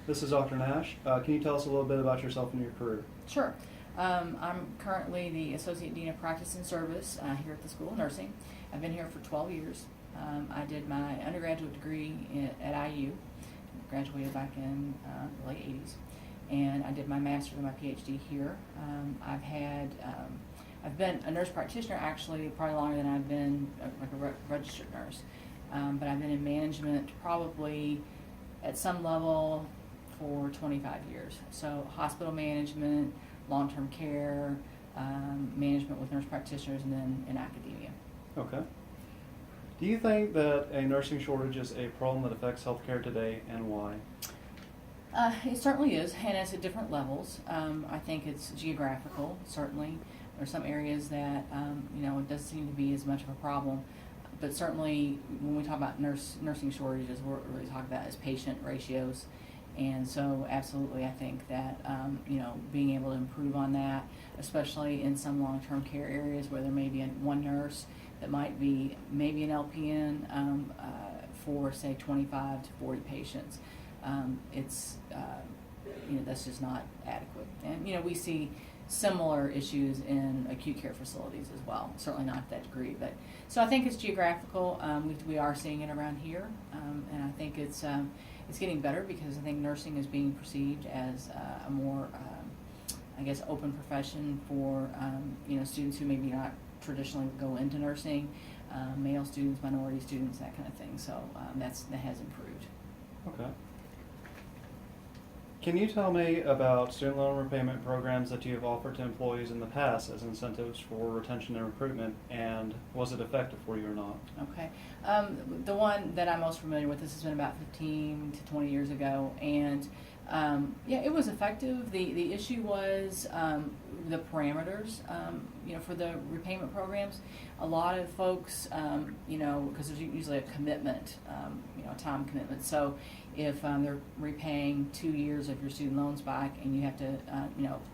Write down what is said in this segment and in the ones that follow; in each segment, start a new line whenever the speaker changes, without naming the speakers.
This is Dr. Nash. Can you tell us a little bit about yourself and your career?
Sure. I'm currently the Associate Dean of Practice and Service here at the School of Nursing. I've been here for 12 years. I did my undergraduate degree at IU, graduated back in the late 80s, and I did my master's and my PhD here. I've been a nurse practitioner actually probably longer than I've been a registered nurse, but I've been in management probably at some level for 25 years. So hospital management, long-term care, management with nurse practitioners, and then in academia.
Okay. Do you think that a nursing shortage is a problem that affects healthcare today, and why?
It certainly is, and it's at different levels. I think it's geographical, certainly. There's some areas that, it doesn't seem to be as much of a problem. But certainly, when we talk about nursing shortages, we're really talking about is patient ratios. And so, absolutely, I think that, being able to improve on that, especially in some long-term care areas where there may be one nurse that might be maybe an LPN for, say, 25 to 40 patients. That's just not adequate. And, we see similar issues in acute care facilities as well, certainly not to that degree. But so I think it's geographical. We are seeing it around here, and I think it's getting better because I think nursing is being perceived as a more, open profession for students who maybe not traditionally go into nursing, male students, minority students, that kind of thing. So that has improved.
Okay. Can you tell me about student loan repayment programs that you have offered to employees in the past as incentives for retention and recruitment, and was it effective for you or not?
Okay. The one that I'm most familiar with, this has been about 15 to 20 years ago, and it was effective. The issue was the parameters, for the repayment programs. A lot of folks, because there's usually a commitment, time commitment. So if they're repaying 2 years of your student loans back and you have to,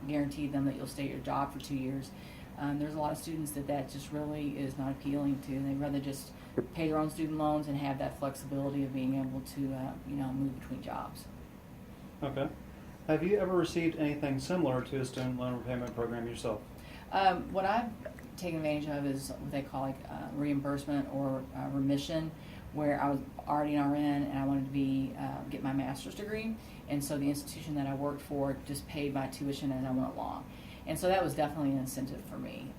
guarantee them that you'll stay at your job for 2 years, there's a lot of students that just really is not appealing to. They'd rather just pay their own student loans and have that flexibility of being able to, move between jobs.
Okay. Have you ever received anything similar to a student loan repayment program yourself?
What I've taken advantage of is what they call reimbursement or remission, where I was already an RN and I wanted to get my master's degree, and so the institution that I worked for just paid my tuition as I went along. And so that was definitely an incentive for me.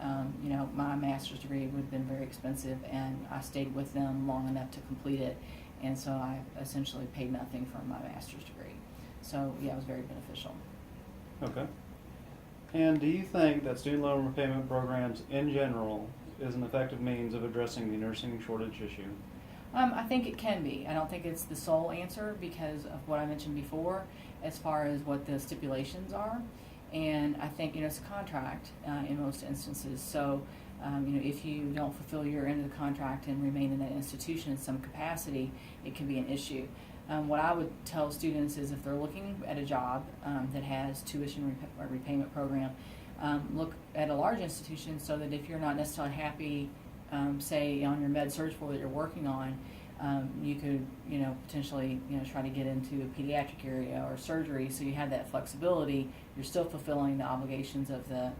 My master's degree would have been very expensive, and I stayed with them long enough to complete it, and so I essentially paid nothing for my master's degree. So yeah, it was very beneficial.
Okay. And do you think that student loan repayment programs in general is an effective means of addressing the nursing shortage issue?
I think it can be. I don't think it's the sole answer because of what I mentioned before as far as what the stipulations are. And I think, it's a contract in most instances. So, if you don't fulfill your end of the contract and remain in that institution in some capacity, it can be an issue. What I would tell students is if they're looking at a job that has tuition repayment program, look at a large institution so that if you're not necessarily happy, say on your med-surg floor that you're working on, you could, potentially, try to get into a pediatric area or surgery, so you have that flexibility. You're still fulfilling the obligations of the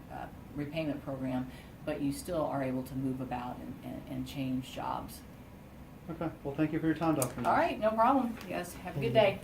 repayment program, but you still are able to move about and change jobs.
Okay. Well, thank you for your time, Dr. Nash.
All right, no problem. You guys have a good day.